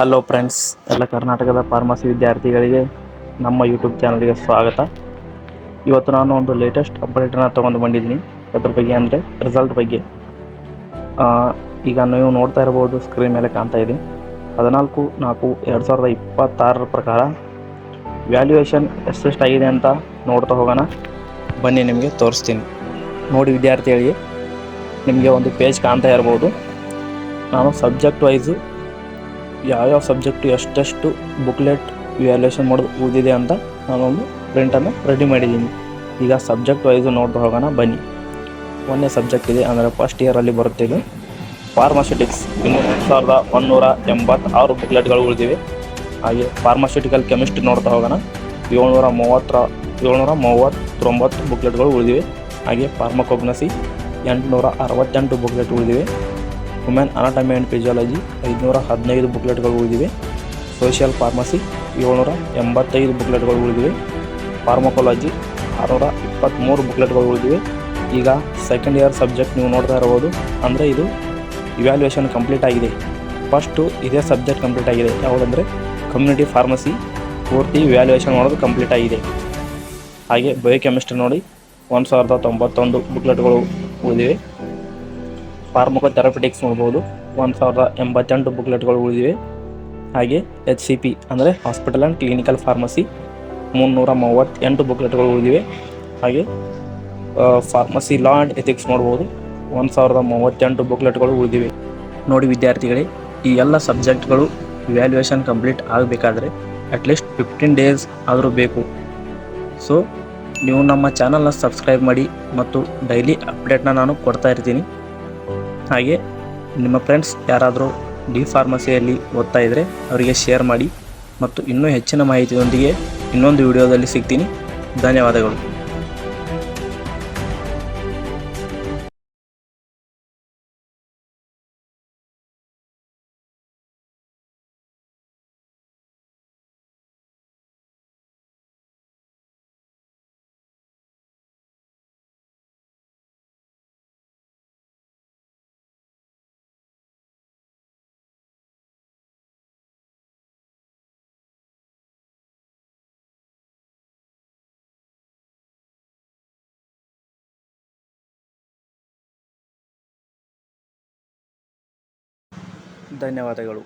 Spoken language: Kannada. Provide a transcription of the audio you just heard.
ಹಲೋ ಫ್ರೆಂಡ್ಸ್, ಎಲ್ಲ ಕರ್ನಾಟಕದ ಫಾರ್ಮಸಿ ವಿದ್ಯಾರ್ಥಿಗಳಿಗೆ ನಮ್ಮ ಯೂಟ್ಯೂಬ್ ಚಾನಲ್ಗೆ ಸ್ವಾಗತ. ಇವತ್ತು ನಾನು ಒಂದು ಲೇಟೆಸ್ಟ್ ಅಪ್ಡೇಟನ್ನು ತೊಗೊಂಡು ಬಂದಿದ್ದೀನಿ. ಅದ್ರ ಬಗ್ಗೆ ಅಂದರೆ ರಿಸಲ್ಟ್ ಬಗ್ಗೆ. ಈಗ ನೀವು ನೋಡ್ತಾ ಇರ್ಬೋದು, ಸ್ಕ್ರೀನ್ ಮೇಲೆ ಕಾಣ್ತಾ ಇದೆ. 14/4/2026 ಪ್ರಕಾರ ವ್ಯಾಲ್ಯೂಯೇಷನ್ ಎಷ್ಟೆಷ್ಟಾಗಿದೆ ಅಂತ ನೋಡ್ತಾ ಹೋಗೋಣ. ಬನ್ನಿ, ನಿಮಗೆ ತೋರಿಸ್ತೀನಿ. ನೋಡಿ ವಿದ್ಯಾರ್ಥಿಗಳಿಗೆ, ನಿಮಗೆ ಒಂದು ಪೇಜ್ ಕಾಣ್ತಾ ಇರ್ಬೋದು. ನಾನು ಸಬ್ಜೆಕ್ಟ್ ವೈಸು ಯಾವ್ಯಾವ ಸಬ್ಜೆಕ್ಟು ಎಷ್ಟೆಷ್ಟು ಬುಕ್ಲೆಟ್ ವ್ಯಾಲ್ಯೂಯೇಷನ್ ಮಾಡೋದು ಉಳಿದಿದೆ ಅಂತ ನಾನೊಂದು ಪ್ರಿಂಟನ್ನು ರೆಡಿ ಮಾಡಿದ್ದೀನಿ. ಈಗ ಸಬ್ಜೆಕ್ಟ್ ವೈಸು ನೋಡ್ತಾ ಹೋಗೋಣ ಬನ್ನಿ. ಒಂದನೇ ಸಬ್ಜೆಕ್ಟ್ ಇದೆ, ಅಂದರೆ ಫಸ್ಟ್ ಇಯರಲ್ಲಿ ಬರುತ್ತೆ ಇದು ಫಾರ್ಮಾಸ್ಯೂಟಿಕ್ಸ್. 1186 ಬುಕ್ಲೆಟ್ಗಳು ಉಳಿದಿವೆ. ಹಾಗೆ ಫಾರ್ಮಾಸ್ಯೂಟಿಕಲ್ ಕೆಮಿಸ್ಟ್ರಿ ನೋಡ್ತಾ ಹೋಗೋಣ. 739 ಬುಕ್ಲೆಟ್ಗಳು ಉಳಿದಿವೆ. ಹಾಗೆ ಫಾರ್ಮಕೋಗ್ನಸಿ 868 ಬುಕ್ಲೆಟ್ ಉಳಿದಿವೆ. ವುಮೆನ್ ಅನಾಟಮಿ ಆ್ಯಂಡ್ ಫಿಸಿಯಾಲಜಿ 515 ಬುಕ್ಲೆಟ್ಗಳು ಉಳಿದಿವೆ. ಸೋಷಿಯಲ್ ಫಾರ್ಮಸಿ 785 ಬುಕ್ಲೆಟ್ಗಳು ಉಳಿದಿವೆ. ಫಾರ್ಮಕಾಲಜಿ 623 ಬುಕ್ಲೆಟ್ಗಳು ಉಳಿದಿವೆ. ಈಗ ಸೆಕೆಂಡ್ ಇಯರ್ ಸಬ್ಜೆಕ್ಟ್ ನೀವು ನೋಡ್ತಾ ಇರ್ಬೋದು, ಅಂದರೆ ಇದು ಇವ್ಯಾಲ್ಯೂಯೇಷನ್ ಕಂಪ್ಲೀಟ್ ಆಗಿದೆ. ಫಸ್ಟು ಇದೇ ಸಬ್ಜೆಕ್ಟ್ ಕಂಪ್ಲೀಟ್ ಆಗಿದೆ, ಯಾವುದಂದರೆ ಕಮ್ಯುನಿಟಿ ಫಾರ್ಮಸಿ ಪೂರ್ತಿ ವ್ಯಾಲ್ಯೂಯೇಷನ್ ಮಾಡೋದು ಕಂಪ್ಲೀಟ್ ಆಗಿದೆ. ಹಾಗೆ ಬಯೋಕೆಮಿಸ್ಟ್ರಿ ನೋಡಿ 1091 ಬುಕ್ಲೆಟ್ಗಳು ಉಳಿದಿವೆ. ಫಾರ್ಮಕೋಥೆರಪಿಟಿಕ್ಸ್ ನೋಡ್ಬೋದು, 1088 ಬುಕ್ಲೆಟ್ಗಳು ಉಳಿದಿವೆ. ಹಾಗೆ HCP ಅಂದರೆ ಹಾಸ್ಪಿಟಲ್ ಆ್ಯಂಡ್ ಕ್ಲಿನಿಕಲ್ ಫಾರ್ಮಸಿ 338 ಬುಕ್ಲೆಟ್ಗಳು ಉಳಿದಿವೆ. ಹಾಗೆ ಫಾರ್ಮಸಿ ಲಾ ಆ್ಯಂಡ್ ಎಥಿಕ್ಸ್ ನೋಡ್ಬೋದು, 1038 ಬುಕ್ಲೆಟ್ಗಳು ಉಳಿದಿವೆ. ನೋಡಿ ವಿದ್ಯಾರ್ಥಿಗಳೇ, ಈ ಎಲ್ಲ ಸಬ್ಜೆಕ್ಟ್ಗಳು ವ್ಯಾಲ್ಯೂಯೇಷನ್ ಕಂಪ್ಲೀಟ್ ಆಗಬೇಕಾದ್ರೆ ಅಟ್ಲೀಸ್ಟ್ 15 ಡೇಸ್ ಆದರೂ ಬೇಕು. ಸೊ ನೀವು ನಮ್ಮ ಚಾನಲ್ನ ಸಬ್ಸ್ಕ್ರೈಬ್ ಮಾಡಿ ಮತ್ತು ಡೈಲಿ ಅಪ್ಡೇಟ್ನ ನಾನು ಕೊಡ್ತಾ ಇರ್ತೀನಿ. ಹಾಗೆ ನಿಮ್ಮ ಫ್ರೆಂಡ್ಸ್ ಯಾರಾದರೂ ಡಿ ಫಾರ್ಮಸಿಯಲ್ಲಿ ಓದ್ತಾ ಇದ್ದರೆ ಅವರಿಗೆ ಶೇರ್ ಮಾಡಿ. ಮತ್ತು ಇನ್ನೂ ಹೆಚ್ಚಿನ ಮಾಹಿತಿಯೊಂದಿಗೆ ಇನ್ನೊಂದು ವಿಡಿಯೋದಲ್ಲಿ ಸಿಗ್ತೀನಿ. ಧನ್ಯವಾದಗಳು. ಧನ್ಯವಾದಗಳು.